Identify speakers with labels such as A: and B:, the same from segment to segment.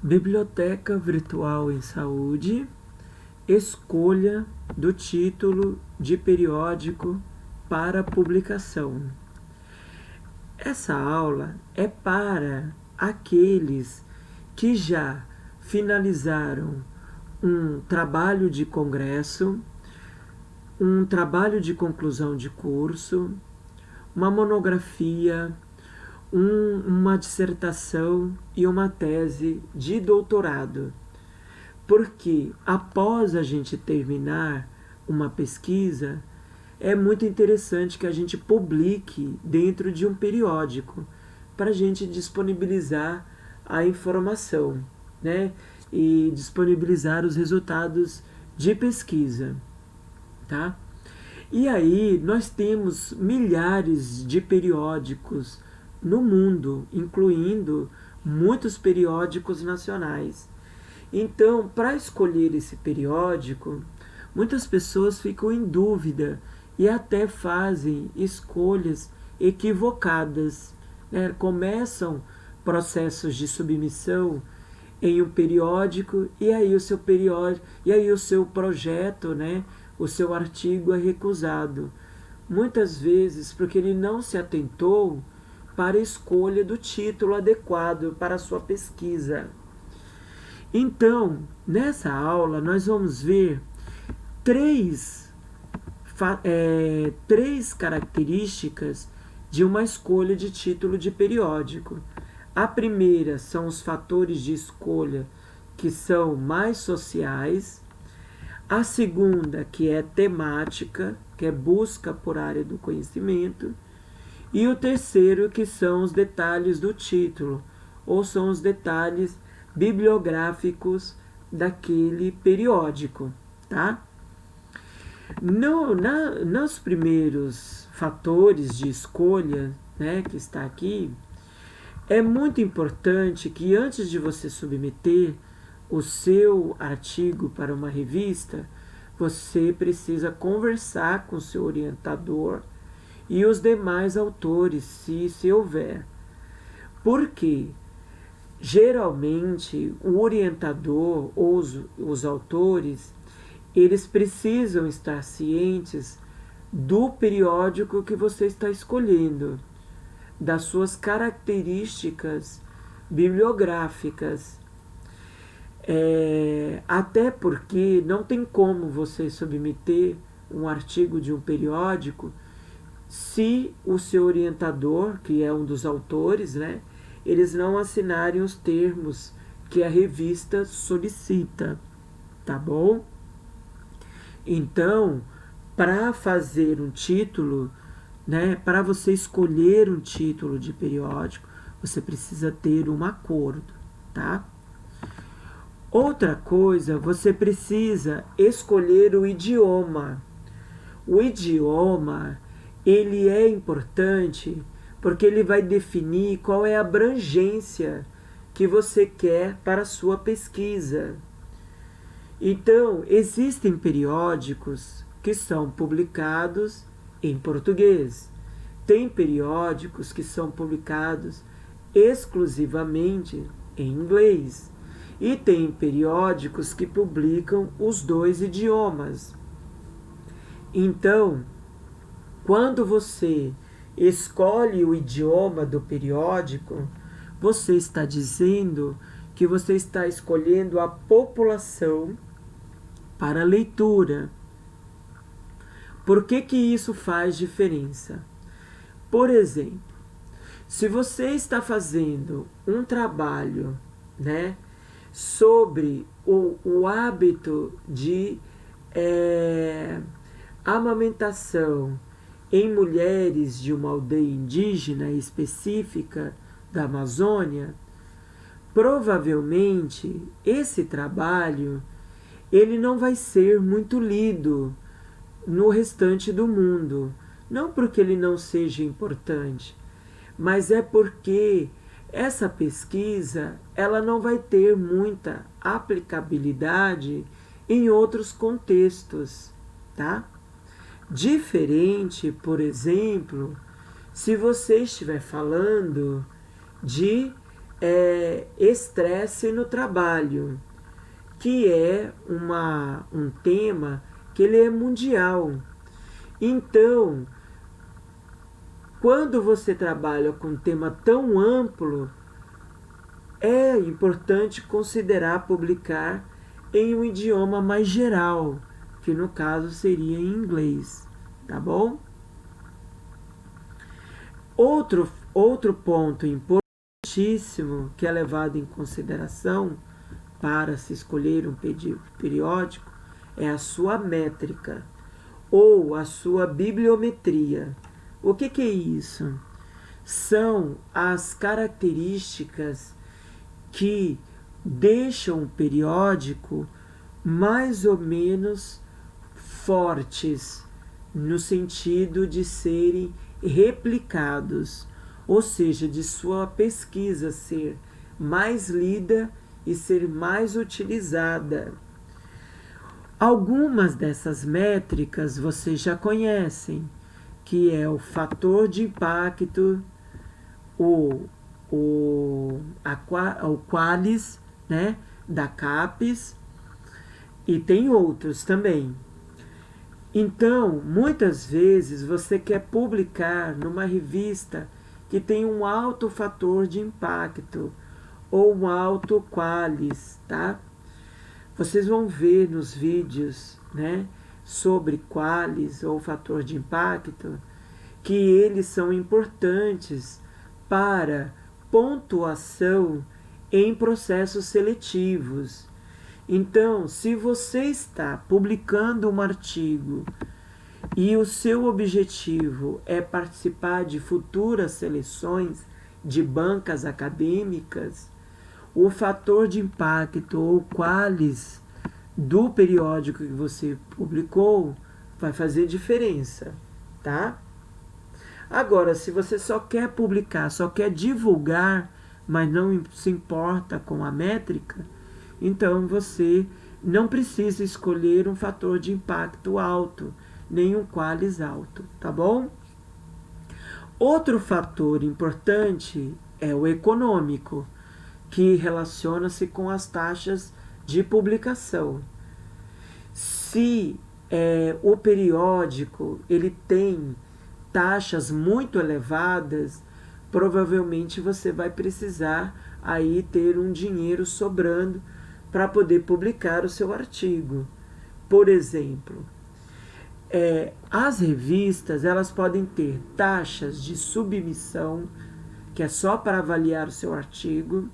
A: Biblioteca Virtual em Saúde, escolha do título de periódico para publicação. Essa aula é para aqueles que já finalizaram um trabalho de congresso, um trabalho de conclusão de curso, uma monografia, uma dissertação e uma tese de doutorado. Porque após a gente terminar uma pesquisa, é muito interessante que a gente publique dentro de um periódico para a gente disponibilizar a informação, né? E disponibilizar os resultados de pesquisa, tá? E aí nós temos milhares de periódicos no mundo, incluindo muitos periódicos nacionais. Então, para escolher esse periódico, muitas pessoas ficam em dúvida e até fazem escolhas equivocadas, né? Começam processos de submissão em um periódico e aí o seu projeto, né? O seu artigo é recusado. Muitas vezes porque ele não se atentou para a escolha do título adequado para a sua pesquisa. Então, nessa aula, nós vamos ver três características de uma escolha de título de periódico. A primeira são os fatores de escolha que são mais sociais. A segunda, que é temática, que é busca por área do conhecimento. E o terceiro, que são os detalhes do título, ou são os detalhes bibliográficos daquele periódico, tá? Nos primeiros fatores de escolha, né, que está aqui, é muito importante que antes de você submeter o seu artigo para uma revista, você precisa conversar com o seu orientador e os demais autores, se houver. Porque geralmente o orientador ou os autores, eles precisam estar cientes do periódico que você está escolhendo, das suas características bibliográficas. Até porque não tem como você submeter um artigo de um periódico se o seu orientador, que é um dos autores, né, eles não assinarem os termos que a revista solicita, tá bom? Então, para fazer um título, né, para você escolher um título de periódico, você precisa ter um acordo, tá? Outra coisa, você precisa escolher o idioma. O idioma, ele é importante porque ele vai definir qual é a abrangência que você quer para a sua pesquisa. Então, existem periódicos que são publicados em português. Tem periódicos que são publicados exclusivamente em inglês. E tem periódicos que publicam os dois idiomas. Então, quando você escolhe o idioma do periódico, você está dizendo que você está escolhendo a população para a leitura. Por que isso faz diferença? Por exemplo, se você está fazendo um trabalho, né, sobre o hábito de amamentação em mulheres de uma aldeia indígena específica da Amazônia, provavelmente esse trabalho ele não vai ser muito lido no restante do mundo. Não porque ele não seja importante, mas é porque essa pesquisa ela não vai ter muita aplicabilidade em outros contextos, tá? Diferente, por exemplo, se você estiver falando de estresse no trabalho, que é um tema que ele é mundial. Então, quando você trabalha com um tema tão amplo, é importante considerar publicar em um idioma mais geral, que no caso seria em inglês, tá bom? Outro ponto importantíssimo que é levado em consideração para se escolher um periódico é a sua métrica ou a sua bibliometria. O que é isso? São as características que deixam o periódico mais ou menos fortes, no sentido de serem replicados, ou seja, de sua pesquisa ser mais lida e ser mais utilizada. Algumas dessas métricas vocês já conhecem, que é o fator de impacto, o Qualis, né, da CAPES, e tem outros também. Então, muitas vezes você quer publicar numa revista que tem um alto fator de impacto ou um alto Qualis, tá? Vocês vão ver nos vídeos, né, sobre Qualis ou fator de impacto, que eles são importantes para pontuação em processos seletivos. Então, se você está publicando um artigo e o seu objetivo é participar de futuras seleções de bancas acadêmicas, o fator de impacto ou Qualis do periódico que você publicou vai fazer diferença, tá? Agora, se você só quer publicar, só quer divulgar, mas não se importa com a métrica, então você não precisa escolher um fator de impacto alto, nem um Qualis alto, tá bom? Outro fator importante é o econômico, que relaciona-se com as taxas de publicação. Se o periódico ele tem taxas muito elevadas, provavelmente você vai precisar aí ter um dinheiro sobrando para poder publicar o seu artigo. Por exemplo, as revistas elas podem ter taxas de submissão, que é só para avaliar o seu artigo.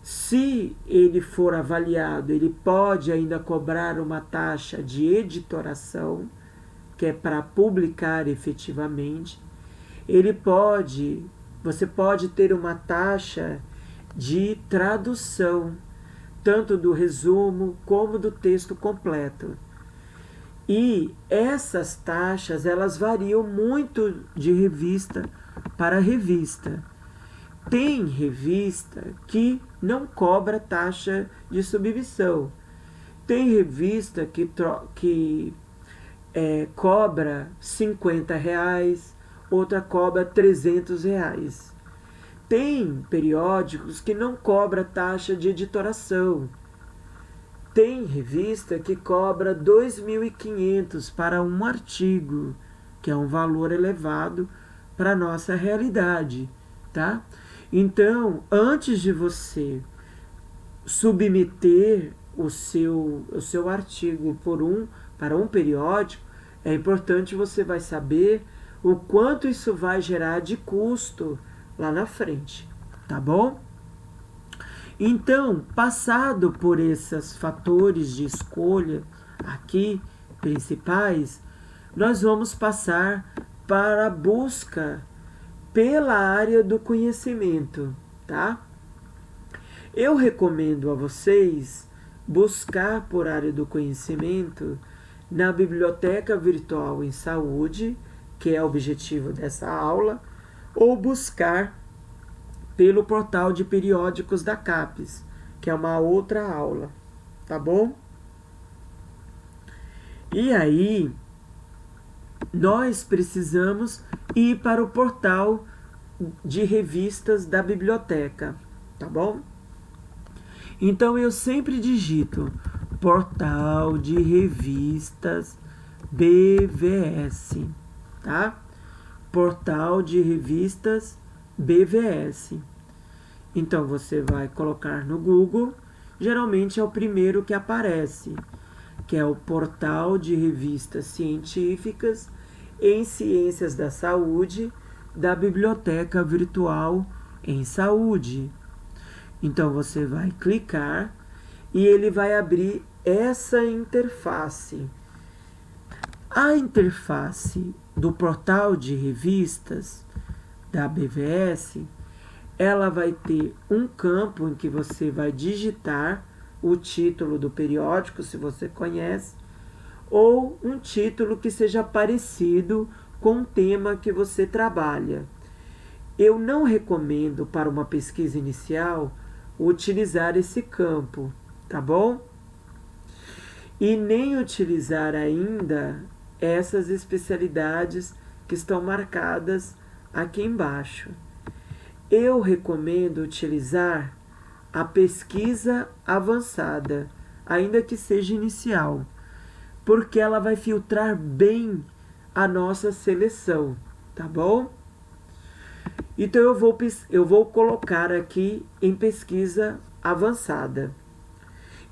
A: Se ele for avaliado, ele pode ainda cobrar uma taxa de editoração, que é para publicar efetivamente. Você pode ter uma taxa de tradução, tanto do resumo como do texto completo. E essas taxas, elas variam muito de revista para revista. Tem revista que não cobra taxa de submissão. Tem revista que cobra R$50, outra cobra R$300. Tem periódicos que não cobra taxa de editoração. Tem revista que cobra R$2.500 para um artigo, que é um valor elevado para a nossa realidade, tá? Então, antes de você submeter o seu artigo para um periódico, é importante você vai saber o quanto isso vai gerar de custo lá na frente, tá bom? Então, passado por esses fatores de escolha aqui principais, nós vamos passar para a busca pela área do conhecimento, tá? Eu recomendo a vocês buscar por área do conhecimento na Biblioteca Virtual em Saúde, que é o objetivo dessa aula, ou buscar pelo portal de periódicos da CAPES, que é uma outra aula, tá bom? E aí, nós precisamos ir para o portal de revistas da biblioteca, tá bom? Então eu sempre digito portal de revistas BVS, tá? Portal de revistas BVS. Então você vai colocar no Google, geralmente é o primeiro que aparece, que é o portal de revistas científicas em ciências da saúde da Biblioteca Virtual em Saúde. Então você vai clicar e ele vai abrir essa interface. A interface do portal de revistas da BVS, ela vai ter um campo em que você vai digitar o título do periódico, se você conhece, ou um título que seja parecido com o tema que você trabalha. Eu não recomendo para uma pesquisa inicial utilizar esse campo, tá bom? E nem utilizar ainda essas especialidades que estão marcadas aqui embaixo. Eu recomendo utilizar a pesquisa avançada, ainda que seja inicial, porque ela vai filtrar bem a nossa seleção, tá bom? Então eu vou colocar aqui em pesquisa avançada.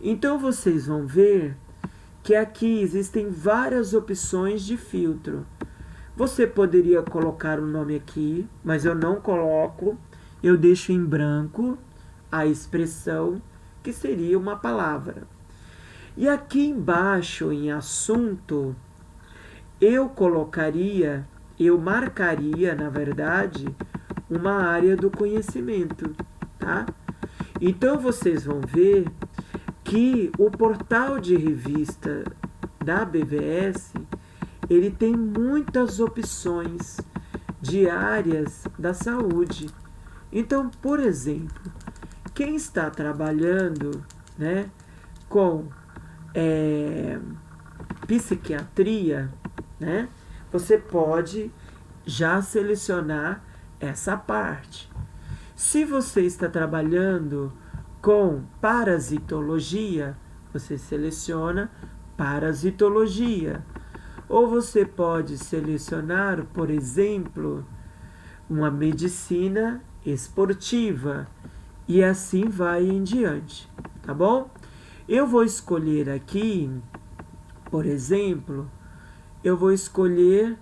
A: Então vocês vão ver que aqui existem várias opções de filtro. Você poderia colocar um nome aqui, mas eu não coloco. Eu deixo em branco a expressão que seria uma palavra. E aqui embaixo em assunto, eu marcaria, na verdade, uma área do conhecimento, tá? Então vocês vão ver que o portal de revista da BVS, ele tem muitas opções de áreas da saúde. Então, por exemplo, quem está trabalhando, né, com psiquiatria, né, você pode já selecionar essa parte. Se você está trabalhando com parasitologia, você seleciona parasitologia. Ou você pode selecionar, por exemplo, uma medicina esportiva. E assim vai em diante, tá bom? Eu vou escolher aqui, por exemplo, eu vou escolher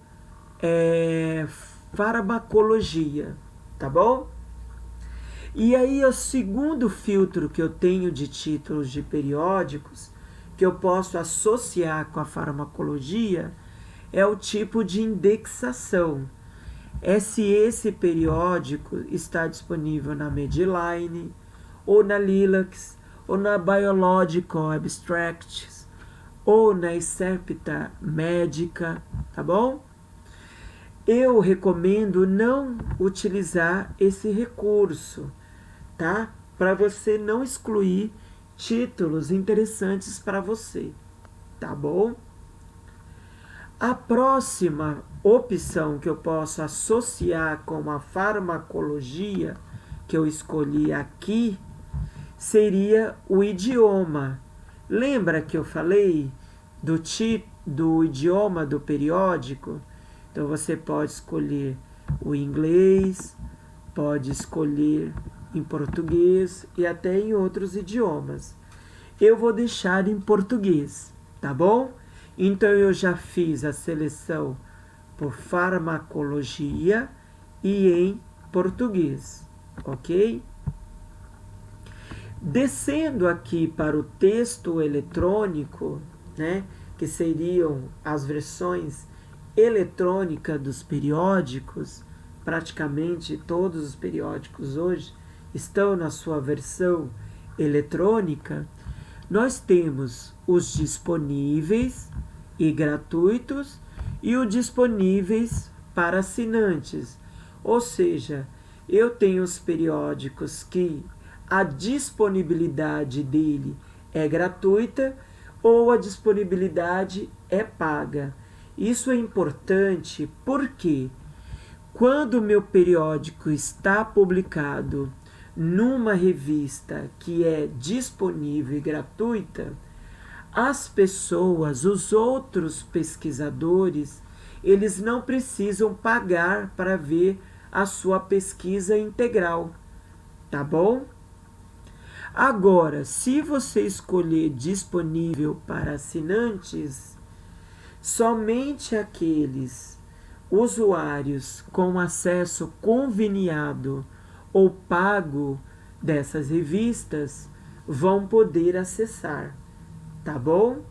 A: farmacologia, tá bom? E aí o segundo filtro que eu tenho de títulos de periódicos, que eu posso associar com a farmacologia, é o tipo de indexação. Se esse periódico está disponível na Medline, ou na Lilacs, ou na Biological Abstracts, ou na Septa Médica, tá bom? Eu recomendo não utilizar esse recurso, tá? Para você não excluir títulos interessantes para você, tá bom? A próxima opção que eu posso associar com a farmacologia que eu escolhi aqui seria o idioma. Lembra que eu falei do idioma do periódico? Então você pode escolher o inglês, pode escolher em português e até em outros idiomas. Eu vou deixar em português, tá bom? Então eu já fiz a seleção por farmacologia e em português, ok? Descendo aqui para o texto eletrônico, né, que seriam as versões eletrônicas dos periódicos, praticamente todos os periódicos hoje estão na sua versão eletrônica, nós temos os disponíveis e gratuitos e os disponíveis para assinantes. Ou seja, eu tenho os periódicos que a disponibilidade dele é gratuita ou a disponibilidade é paga. Isso é importante, por quê? Quando o meu periódico está publicado numa revista que é disponível e gratuita, as pessoas, os outros pesquisadores, eles não precisam pagar para ver a sua pesquisa integral, tá bom? Agora, se você escolher disponível para assinantes, somente aqueles usuários com acesso conveniado ou pago dessas revistas vão poder acessar, tá bom?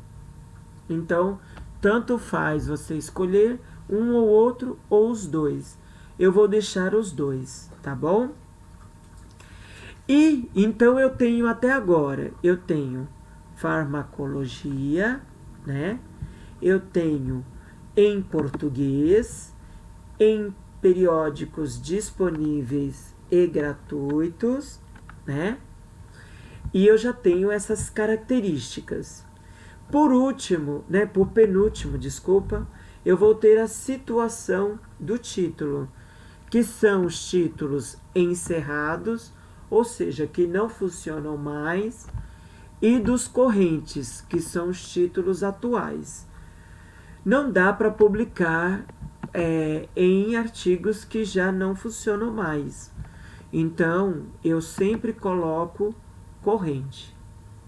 A: Então, tanto faz você escolher um ou outro ou os dois. Eu vou deixar os dois, tá bom? E então eu tenho até agora, eu tenho farmacologia, né? Eu tenho em português, em periódicos disponíveis e gratuitos, né? E eu já tenho essas características. Por último, né, por penúltimo, desculpa, eu vou ter a situação do título, que são os títulos encerrados, ou seja, que não funcionam mais, e dos correntes, que são os títulos atuais. Não dá para publicar em artigos que já não funcionam mais. Então, eu sempre coloco corrente,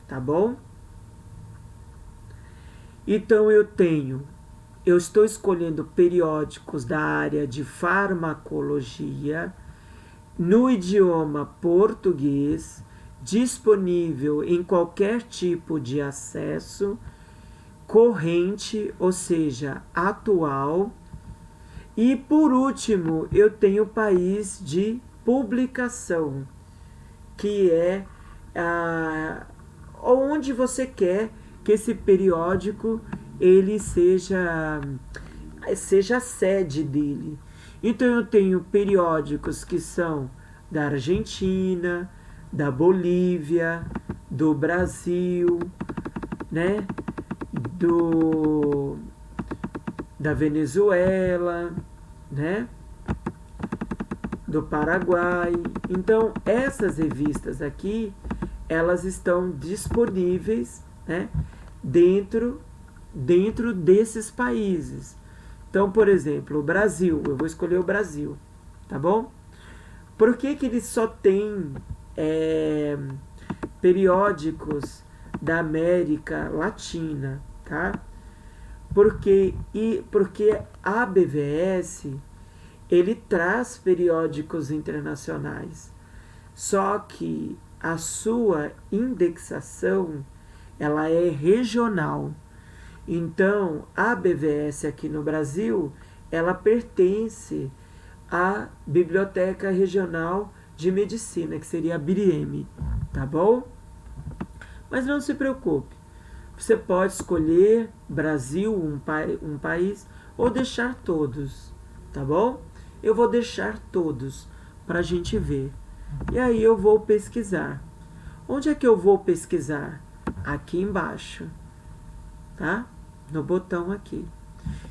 A: tá bom? Então, eu estou escolhendo periódicos da área de farmacologia, no idioma português, disponível em qualquer tipo de acesso, corrente, ou seja, atual. E por último, eu tenho o país de publicação, que é onde você quer que esse periódico ele seja a sede dele. Então eu tenho periódicos que são da Argentina, da Bolívia, do Brasil, né? Da Venezuela, né? Do Paraguai. Então essas revistas aqui, elas estão disponíveis, né? dentro desses países. Então, por exemplo, o Brasil, eu vou escolher o Brasil, tá bom? Por que ele só tem periódicos da América Latina, tá? Porque a BVS, ele traz periódicos internacionais, só que a sua indexação, ela é regional. Então, a BVS aqui no Brasil, ela pertence à Biblioteca Regional de Medicina, que seria a BIRIEM, tá bom? Mas não se preocupe, você pode escolher Brasil, um país, ou deixar todos, tá bom? Eu vou deixar todos para a gente ver. E aí eu vou pesquisar. Onde é que eu vou pesquisar? Aqui embaixo, tá? No botão aqui.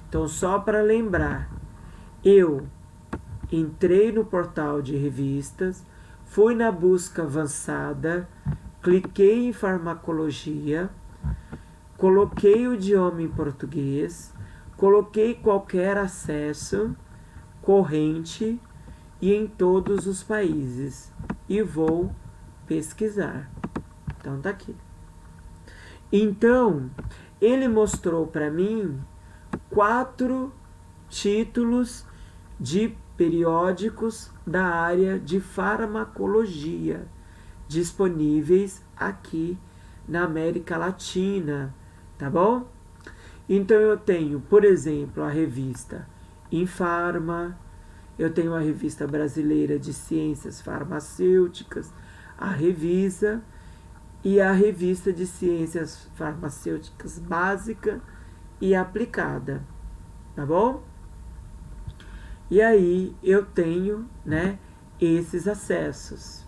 A: Então, só para lembrar, eu entrei no portal de revistas, fui na busca avançada, cliquei em farmacologia, coloquei o idioma em português, coloquei qualquer acesso, corrente e em todos os países e vou pesquisar. Então tá aqui. Então, ele mostrou para mim 4 títulos de periódicos da área de farmacologia disponíveis aqui na América Latina, tá bom? Então eu tenho, por exemplo, a revista Infarma, eu tenho a Revista Brasileira de Ciências Farmacêuticas, a Revisa, e a Revista de Ciências Farmacêuticas Básica e Aplicada, tá bom? E aí eu tenho, né, esses acessos.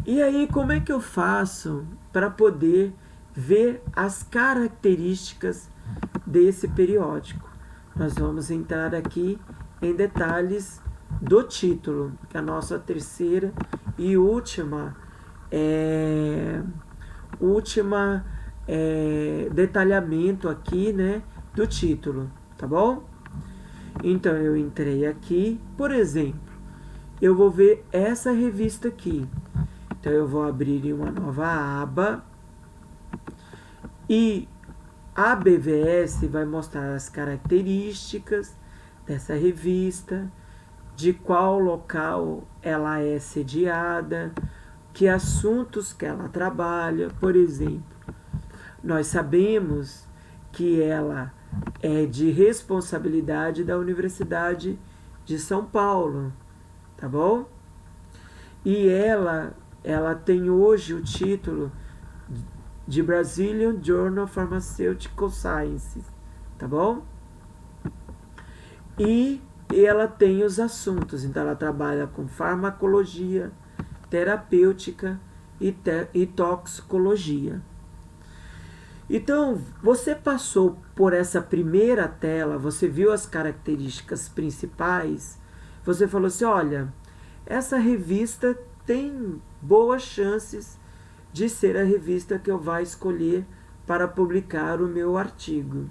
A: E aí como é que eu faço para poder ver as características desse periódico? Nós vamos entrar aqui em detalhes do título, que é a nossa terceira e última detalhamento aqui, né, do título, tá bom? Então eu entrei aqui, por exemplo, eu vou ver essa revista aqui. Então eu vou abrir em uma nova aba e a BVS vai mostrar as características dessa revista, de qual local ela é sediada, que assuntos que ela trabalha. Por exemplo, nós sabemos que ela é de responsabilidade da Universidade de São Paulo, tá bom? E ela tem hoje o título de Brazilian Journal of Pharmaceutical Sciences, tá bom? E ela tem os assuntos, então ela trabalha com farmacologia, terapêutica e toxicologia. Então, você passou por essa primeira tela, você viu as características principais, você falou assim, olha, essa revista tem boas chances de ser a revista que eu vou escolher para publicar o meu artigo.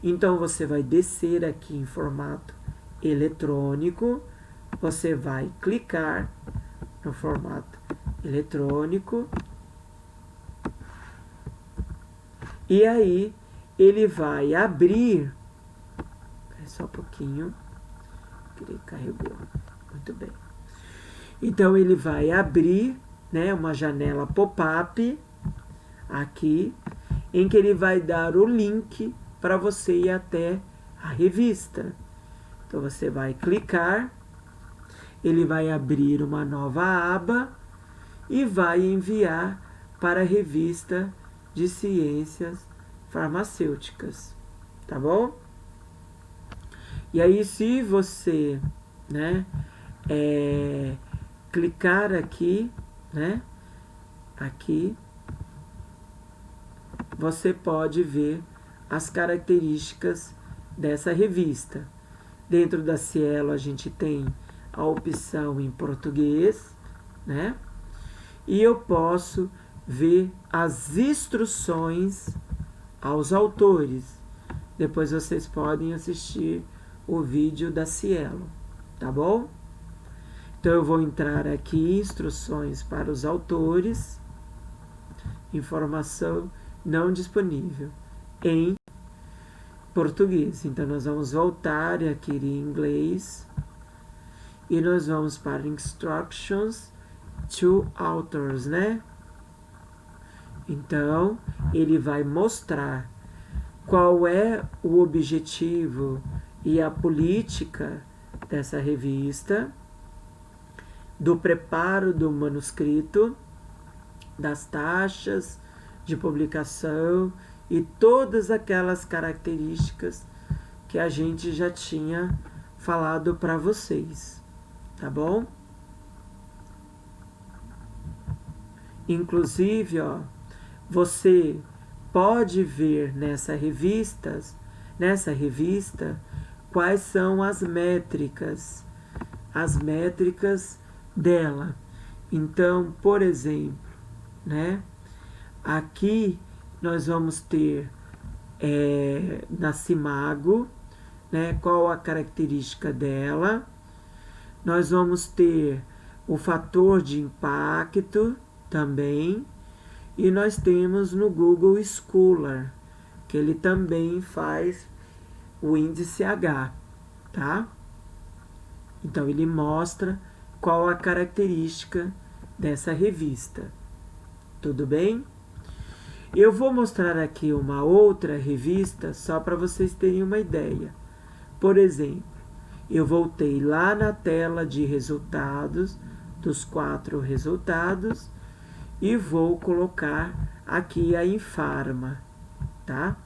A: Então você vai descer aqui em formato eletrônico, você vai clicar no formato eletrônico e aí ele vai abrir. Só um pouquinho, carregou. Muito bem. Então ele vai abrir, né, uma janela pop-up aqui, em que ele vai dar o link para você ir até a revista. Então você vai clicar, ele vai abrir uma nova aba e vai enviar para a revista de ciências farmacêuticas, tá bom? E aí se você, né, clicar aqui, né, aqui, você pode ver as características dessa revista. Dentro da Cielo a gente tem a opção em português, né? E eu posso ver as instruções aos autores. Depois vocês podem assistir o vídeo da Cielo, tá bom? Então eu vou entrar aqui, instruções para os autores, informação não disponível em português. Então nós vamos voltar aqui em inglês e nós vamos para Instructions to Authors, né? Então ele vai mostrar qual é o objetivo e a política dessa revista, do preparo do manuscrito, das taxas de publicação e todas aquelas características que a gente já tinha falado para vocês, tá bom? Inclusive, ó, você pode ver nessa revista quais são as métricas dela. Então, por exemplo, né, aqui nós vamos ter na Simago, né, qual a característica dela. Nós vamos ter o fator de impacto também. E nós temos no Google Scholar, que ele também faz o índice H, tá? Então ele mostra qual a característica dessa revista. Tudo bem? Eu vou mostrar aqui uma outra revista só para vocês terem uma ideia. Por exemplo, eu voltei lá na tela de resultados, dos 4 resultados, e vou colocar aqui a Infarma, tá?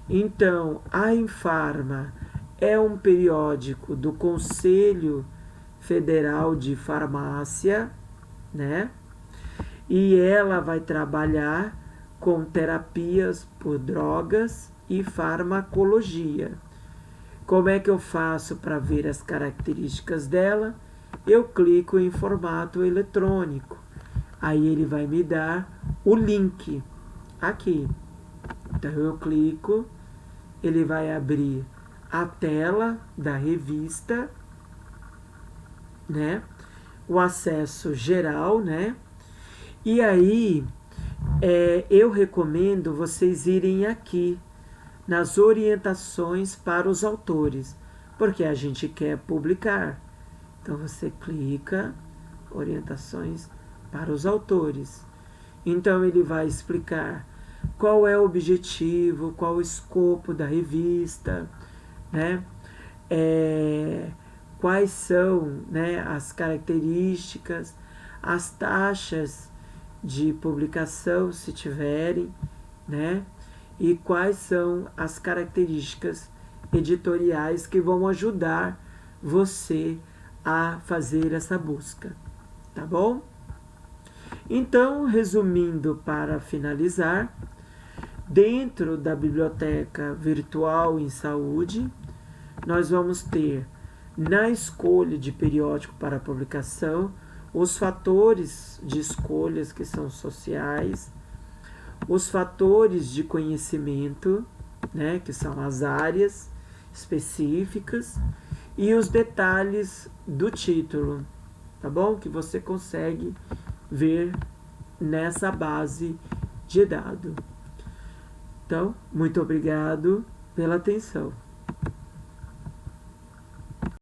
A: Então, a Infarma é um periódico do Conselho Federal de Farmácia, né? E ela vai trabalhar com terapias por drogas e farmacologia. Como é que eu faço para ver as características dela? Eu clico em formato eletrônico. Aí ele vai me dar o link aqui. Então eu clico, ele vai abrir a tela da revista, né? O acesso geral, né? E aí eu recomendo vocês irem aqui nas orientações para os autores, porque a gente quer publicar. Então você clica orientações para os autores. Então ele vai explicar qual é o objetivo, qual o escopo da revista, né? Quais são, né, as características, as taxas de publicação, se tiverem, né? E quais são as características editoriais que vão ajudar você a fazer essa busca, tá bom? Então, resumindo para finalizar, dentro da biblioteca virtual em saúde, nós vamos ter na escolha de periódico para publicação os fatores de escolhas que são sociais, os fatores de conhecimento, né, que são as áreas específicas, e os detalhes do título, tá bom? Que você consegue ver nessa base de dados. Então, muito obrigado pela atenção.